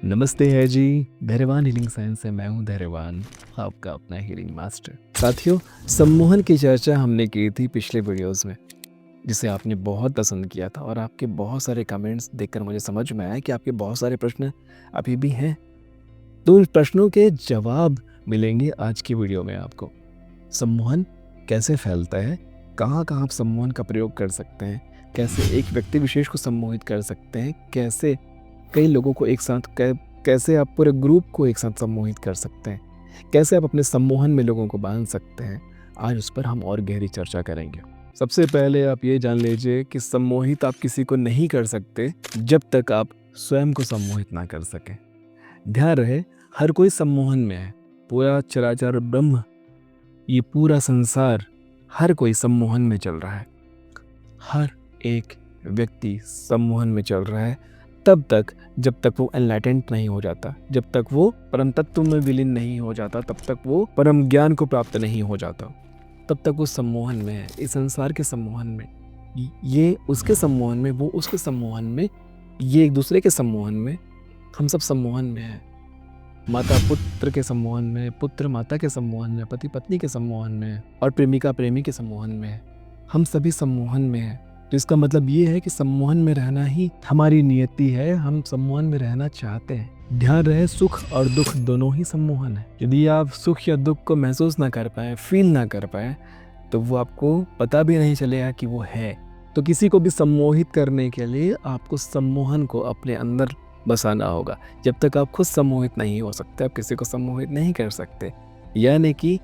नमस्ते है जी। धैर्यवान हीलिंग साइंस से मैं हूँ धैर्यवान, आपका अपना हीलिंग मास्टर। साथियों, सम्मोहन की चर्चा हमने की थी पिछले वीडियोस में, जिसे आपने बहुत पसंद किया था और आपके बहुत सारे कमेंट्स देखकर मुझे समझ में आया कि आपके बहुत सारे प्रश्न अभी भी हैं। तो उन प्रश्नों के जवाब मिलेंगे आज की वीडियो में आपको। सम्मोहन कैसे फैलता है, कहाँ कहाँ आप सम्मोहन का प्रयोग कर सकते हैं, कैसे एक व्यक्ति विशेष को सम्मोहित कर सकते हैं, कैसे कई लोगों को एक साथ कैसे आप पूरे ग्रुप को एक साथ सम्मोहित कर सकते हैं, कैसे आप अपने सम्मोहन में लोगों को बांध सकते हैं। आज उस पर हम और गहरी चर्चा करेंगे। सबसे पहले आप ये जान लीजिए कि सम्मोहित आप किसी को नहीं कर सकते जब तक आप स्वयं को सम्मोहित ना कर सकें। ध्यान रहे, हर कोई सम्मोहन में है। पूरा चराचर ब्रह्म, ये पूरा संसार, हर कोई सम्मोहन में चल रहा है। हर एक व्यक्ति सम्मोहन में चल रहा है तब तक जब तक वो एनलाइटेंड नहीं हो जाता, जब तक वो परम तत्व में विलीन नहीं हो जाता, तब तक वो परम ज्ञान को प्राप्त नहीं हो जाता, तब तक वो सम्मोहन में है। इस संसार के सम्मोहन में, ये उसके सम्मोहन में, वो उसके सम्मोहन में, ये एक दूसरे के सम्मोहन में, हम सब सम्मोहन में हैं। माता पुत्र के सम्मोहन में, पुत्र माता के सम्मोहन में, पति पत्नी के सम्मोहन में और प्रेमिका प्रेमी के सम्मोहन में। हम सभी सम्मोहन में हैं। तो इसका मतलब ये है कि सम्मोहन में रहना ही हमारी नियति है, हम सम्मोहन में रहना चाहते हैं। ध्यान रहे, सुख और दुख दोनों ही सम्मोहन है। यदि आप सुख या दुख को महसूस ना कर पाए, फील ना कर पाए, तो वो आपको पता भी नहीं चलेगा कि वो है। तो किसी को भी सम्मोहित करने के लिए आपको सम्मोहन को अपने अंदर बसाना होगा। जब तक आप खुद सम्मोहित नहीं हो सकते, आप किसी को सम्मोहित नहीं कर सकते। यानी कि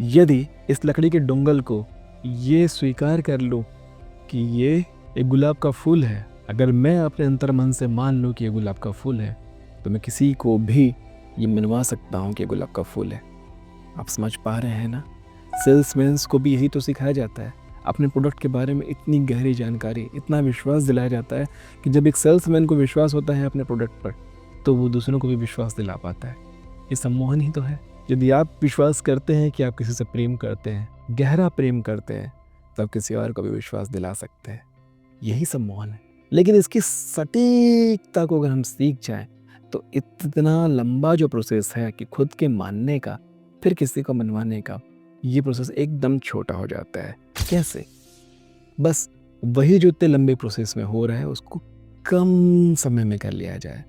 यदि इस लकड़ी के डुंगल को ये स्वीकार कर लूँ कि ये एक गुलाब का फूल है, अगर मैं अपने अंतर मन से मान लूँ कि ये गुलाब का फूल है, तो मैं किसी को भी ये मनवा सकता हूँ कि ये गुलाब का फूल है। आप समझ पा रहे हैं ना? सेल्समैन्स को भी यही तो सिखाया जाता है। अपने प्रोडक्ट के बारे में इतनी गहरी जानकारी, इतना विश्वास दिलाया जाता है कि जब एक सेल्समैन को विश्वास होता है अपने प्रोडक्ट पर, तो वो दूसरों को भी विश्वास दिला पाता है। ये सम्मोहन ही तो है। यदि आप विश्वास करते हैं कि आप किसी से प्रेम करते हैं, गहरा प्रेम करते हैं, तब किसी और को भी विश्वास दिला सकते हैं। यही सम्मोहन है। लेकिन इसकी सटीकता को अगर हम सीख जाएं, तो इतना लंबा जो प्रोसेस है कि खुद के मानने का, फिर किसी को मनवाने का, ये प्रोसेस एकदम छोटा हो जाता है। कैसे? बस वही जो इतने लंबे प्रोसेस में हो रहा है, उसको कम समय में कर लिया जाए।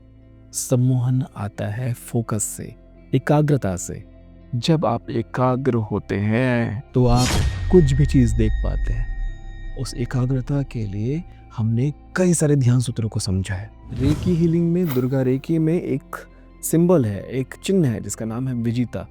सम्मोहन आता है फोकस से, एकाग्रता से। जब आप एकाग्र होते हैं तो आप कुछ भी चीज़ देख पाते हैं। उस एकाग्रता के लिए हमने कई सारे ध्यान सूत्रों को समझा है। रेकी हीलिंग में, दुर्गा रेकी में एक सिंबल है, एक चिन्ह है जिसका नाम है विजिता,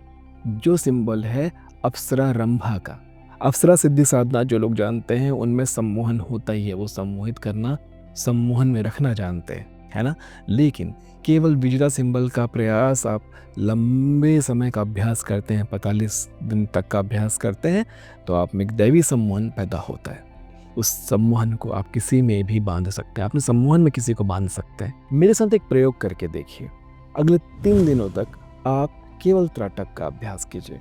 जो सिंबल है अप्सरा रंभा का। अप्सरा सिद्धि साधना जो लोग जानते हैं उनमें सम्मोहन होता ही है। वो सम्मोहित करना, सम्मोहन में रखना जानते हैं, है ना? लेकिन केवल विजिता सिंबल का प्रयास आप लंबे समय का अभ्यास करते हैं, 45 दिन तक का अभ्यास करते हैं, तो आप में एक दैवी सम्मोहन पैदा होता है। उस सम्मोहन को आप किसी में भी बांध सकते हैं, अपने सम्मोहन में किसी को बांध सकते हैं। मेरे साथ एक प्रयोग करके देखिए। अगले 3 दिनों तक आप केवल त्राटक का अभ्यास कीजिए।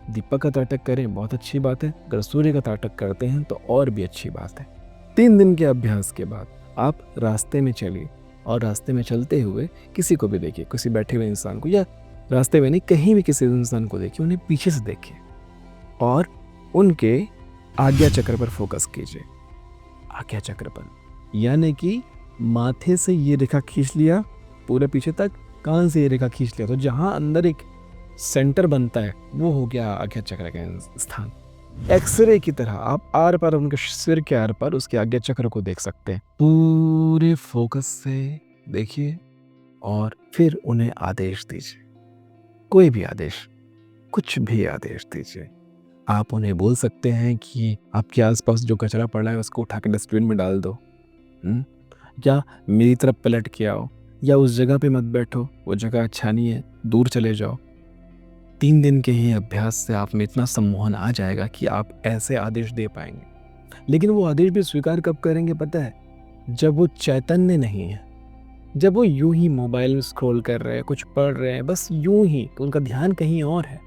दीपक का त्राटक करें, बहुत अच्छी बात है। अगर सूर्य का त्राटक करते हैं तो और भी अच्छी बात है। 3 दिन के अभ्यास के बाद आप रास्ते में चलिए और रास्ते में चलते हुए किसी को भी देखिए, किसी बैठे हुए इंसान को, या रास्ते में नहीं, कहीं भी किसी इंसान को देखिए, उन्हें पीछे से देखिए और उनके आज्ञा चक्र पर फोकस कीजिए। आज्ञा चक्र पर, यानी कि माथे से ये रेखा खींच लिया पूरे पीछे तक, कान से ये रेखा खींच लिया, तो जहां अंदर एक सेंटर बनता है वो हो गया आज्ञा चक्र का स्थान। एक्सरे की तरह आप आर पर, उनके सिर के आर पर उसके आज्ञा चक्र को देख सकते हैं। पूरे फोकस से देखिए और फिर उन्हें आदेश दीजिए। कोई भी आदेश, कुछ भी आदेश दीजिए। आप उन्हें बोल सकते हैं कि आपके आसपास जो कचरा पड़ा है उसको उठा के डस्टबिन में डाल दो, या मेरी तरफ पलट के आओ, या उस जगह पे मत बैठो, वो जगह अच्छा नहीं है, दूर चले जाओ। 3 दिन के ही अभ्यास से आप में इतना सम्मोहन आ जाएगा कि आप ऐसे आदेश दे पाएंगे। लेकिन वो आदेश भी स्वीकार कब करेंगे पता है? जब वो चैतन्य नहीं है, जब वो यूं ही मोबाइल में स्क्रॉल कर रहे हैं, कुछ पढ़ रहे हैं, बस यूं ही, तो उनका ध्यान कहीं और है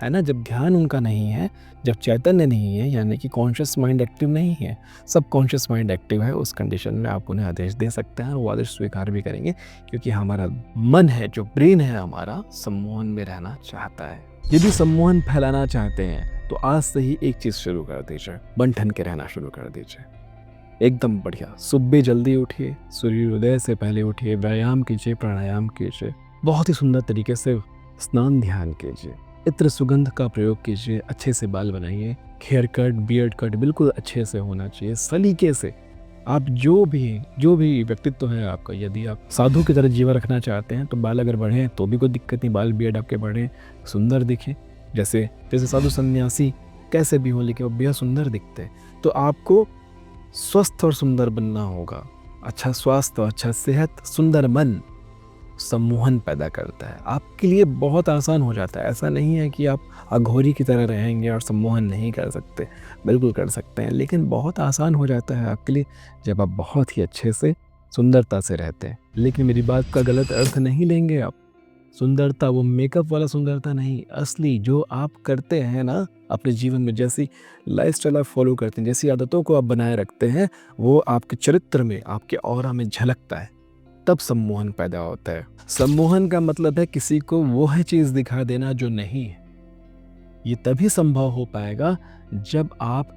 है ना। जब ध्यान उनका नहीं है, जब चैतन्य नहीं है, यानी कि कॉन्शियस माइंड एक्टिव नहीं है, सब कॉन्शियस माइंड एक्टिव है, उस कंडीशन में आप उन्हें आदेश दे सकते हैं और वो आदेश स्वीकार भी करेंगे, क्योंकि हमारा मन है, जो ब्रेन है हमारा, सम्मोहन में रहना चाहता है। यदि सम्मोहन फैलाना चाहते हैं तो आज से ही एक चीज़ शुरू कर दीजिए, बन ठन के रहना शुरू कर दीजिए। एकदम बढ़िया, सुबह जल्दी उठिए, सूर्योदय से पहले उठिए, व्यायाम कीजिए, प्राणायाम कीजिए, बहुत ही सुंदर तरीके से स्नान ध्यान कीजिए, इत्र सुगंध का प्रयोग कीजिए, अच्छे से बाल बनाइए, हेयर कट बियर्ड कट बिल्कुल अच्छे से होना चाहिए, सलीके से। आप जो भी व्यक्तित्व है आपका, यदि आप साधु की तरह जीवन रखना चाहते हैं तो बाल अगर बढ़ें तो भी कोई दिक्कत नहीं, बाल बियर्ड आपके बढ़ें, सुंदर दिखें, जैसे साधु सन्यासी कैसे भी हो लेकिन वो बेहद सुंदर दिखते हैं। तो आपको स्वस्थ और सुंदर बनना होगा। अच्छा स्वास्थ्य, अच्छा सेहत, सुंदर मन सम्मोहन पैदा करता है। आपके लिए बहुत आसान हो जाता है। ऐसा नहीं है कि आप अघोरी की तरह रहेंगे और सम्मोहन नहीं कर सकते, बिल्कुल कर सकते हैं, लेकिन बहुत आसान हो जाता है आपके लिए जब आप बहुत ही अच्छे से सुंदरता से रहते हैं। लेकिन मेरी बात का गलत अर्थ नहीं लेंगे आप। सुंदरता वो मेकअप वाला सुंदरता नहीं, असली जो आप करते हैं ना अपने जीवन में, जैसी लाइफस्टाइल आप फॉलो करते हैं, जैसी आदतों को आप बनाए रखते हैं, वो आपके चरित्र में, आपके ऑरा में झलकता है, तब सम्मोहन पैदा होता है। सम्मोहन का मतलब है किसी को वो है चीज़ दिखा देना जो नहीं है। ये तभी संभव हो पाएगा जब आप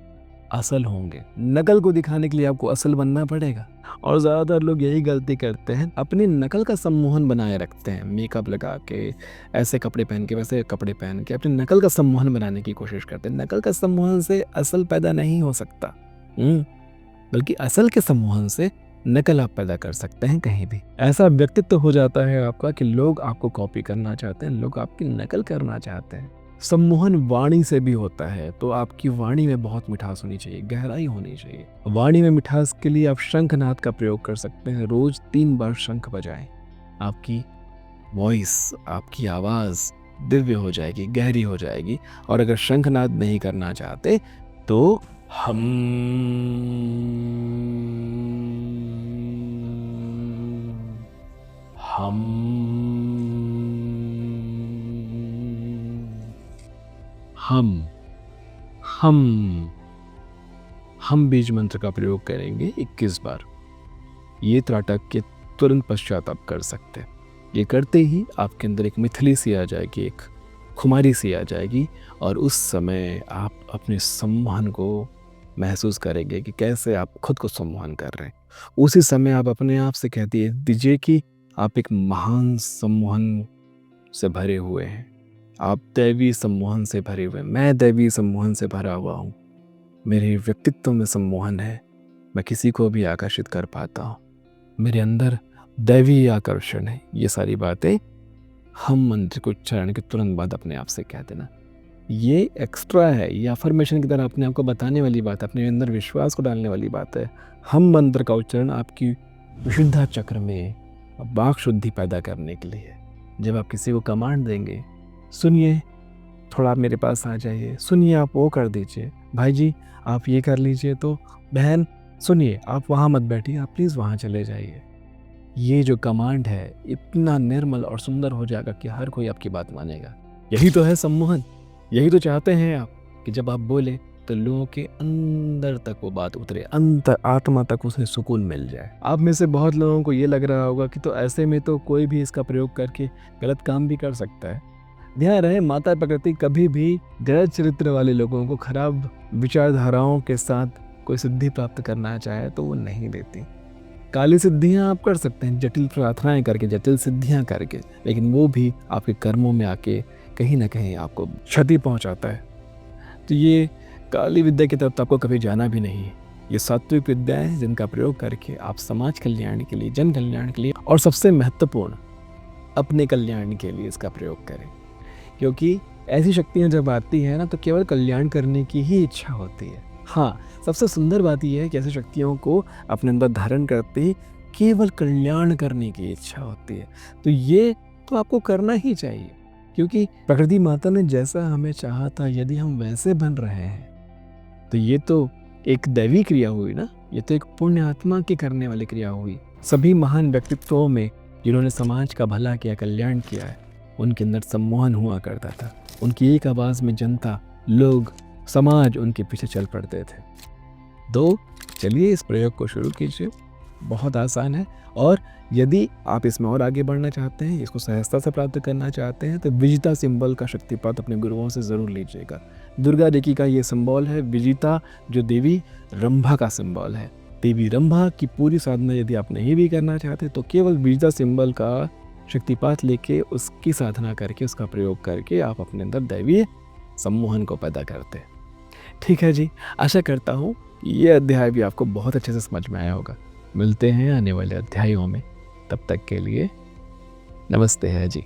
असल होंगे। नकल को दिखाने के लिए आपको असल बनना पड़ेगा, और ज़्यादातर लोग यही गलती करते हैं, अपनी नकल का सम्मोहन बनाए रखते हैं, मेकअप लगा के, ऐसे कपड़े पहन के, वैसे कपड़े पहन के अपनी नकल का सम्मोहन बनाने की कोशिश करते हैं। नकल का सम्मोहन से असल पैदा नहीं हो सकता, बल्कि असल के सम्मोहन से नकल आप पैदा कर सकते हैं कहीं भी। ऐसा व्यक्तित्व हो जाता है आपका कि लोग आपको कॉपी करना चाहते हैं, लोग आपकी नकल करना चाहते हैं। सम्मोहन वाणी से भी होता है, तो आपकी वाणी में बहुत मिठास होनी चाहिए, गहराई होनी चाहिए। वाणी में मिठास के लिए आप शंखनाद का प्रयोग कर सकते हैं। रोज 3 बार शंख बजाएं, आपकी वॉइस, आपकी आवाज़ दिव्य हो जाएगी, गहरी हो जाएगी। और अगर शंखनाद नहीं करना चाहते तो हम हम बीज मंत्र का प्रयोग करेंगे 21 बार। ये त्राटक के तुरंत पश्चात आप कर सकते हैं। ये करते ही आपके अंदर एक मिथली सी आ जाएगी, एक खुमारी सी आ जाएगी, और उस समय आप अपने सम्मोहन को महसूस करेंगे कि कैसे आप खुद को सम्मोहन कर रहे हैं। उसी समय आप अपने आप से कह दीजिए कि आप एक महान सम्मोहन से भरे हुए हैं, आप दैवी सम्मोहन से भरे हुए हैं। मैं दैवी सम्मोहन से भरा हुआ हूँ, मेरे व्यक्तित्व में सम्मोहन है, मैं किसी को भी आकर्षित कर पाता हूँ, मेरे अंदर दैवी आकर्षण है। ये सारी बातें हम मंत्र को उच्चारण के तुरंत बाद अपने आप से कह देना। ये एक्स्ट्रा है, ये अफर्मेशन की तरह अपने आप को बताने वाली बात है, अपने अंदर विश्वास को डालने वाली बात है। हम मंत्र का उच्चारण आपकी विशुद्धा चक्र में वाक शुद्धि पैदा करने के लिए है। जब आप किसी को कमांड देंगे, सुनिए थोड़ा आप मेरे पास आ जाइए, सुनिए आप वो कर दीजिए, भाई जी आप ये कर लीजिए, तो बहन सुनिए आप वहाँ मत बैठिए, आप प्लीज़ वहाँ चले जाइए। ये जो कमांड है इतना निर्मल और सुंदर हो जाएगा कि हर कोई आपकी बात मानेगा। यही तो है सम्मोहन, यही तो चाहते हैं आप कि जब आप बोले तो लोगों के अंदर तक वो बात उतरे, अंतर आत्मा तक उसे सुकून मिल जाए। आप में से बहुत लोगों को ये लग रहा होगा कि तो ऐसे में तो कोई भी इसका प्रयोग करके गलत काम भी कर सकता है। ध्यान रहे, माता प्रकृति कभी भी गलत चरित्र वाले लोगों को, खराब विचारधाराओं के साथ कोई सिद्धि प्राप्त करना चाहे तो वो नहीं देती। काली सिद्धियां आप कर सकते हैं, जटिल प्रार्थनाएं करके, जटिल सिद्धियां करके, लेकिन वो भी आपके कर्मों में आके कहीं ना कहीं आपको क्षति पहुंचाता है। तो ये काली विद्या की तरफ तो आपको कभी जाना भी नहीं है। ये सात्विक विद्या है जिनका प्रयोग करके आप समाज कल्याण के लिए, जन कल्याण के लिए, और सबसे महत्वपूर्ण अपने कल्याण के लिए इसका प्रयोग करें। क्योंकि ऐसी शक्तियाँ जब आती हैं ना तो केवल कल्याण करने की ही इच्छा होती है। हाँ, सबसे सुंदर बात यह है कि ऐसी शक्तियों को अपने अंदर धारण करते ही केवल कल्याण करने की इच्छा होती है। तो ये तो आपको करना ही चाहिए, क्योंकि प्रकृति माता ने जैसा हमें चाहा था, यदि हम वैसे बन रहे हैं तो ये तो एक दैवी क्रिया हुई ना, ये तो एक पुण्य आत्मा की करने वाली क्रिया हुई। सभी महान व्यक्तित्वों में जिन्होंने समाज का भला किया, कल्याण किया है, उनके अंदर सम्मोहन हुआ करता था। उनकी एक आवाज़ में जनता, लोग, समाज उनके पीछे चल पड़ते थे। तो चलिए इस प्रयोग को शुरू कीजिए, बहुत आसान है। और यदि आप इसमें और आगे बढ़ना चाहते हैं, इसको सहजता से प्राप्त करना चाहते हैं, तो विजिता सिंबल का शक्तिपात अपने गुरुओं से ज़रूर लीजिएगा। दुर्गा देवी का ये सिंबल है विजिता, जो देवी रंभा का सिंबल है। देवी रंभा की पूरी साधना यदि आप नहीं भी करना चाहते तो केवल विजिता सिंबल का शक्तिपात लेके उसकी साधना करके, उसका प्रयोग करके आप अपने अंदर दैवीय सम्मोहन को पैदा करते हैं। ठीक है जी, आशा करता हूँ ये अध्याय भी आपको बहुत अच्छे से समझ में आया होगा। मिलते हैं आने वाले अध्यायों में, तब तक के लिए नमस्ते है जी।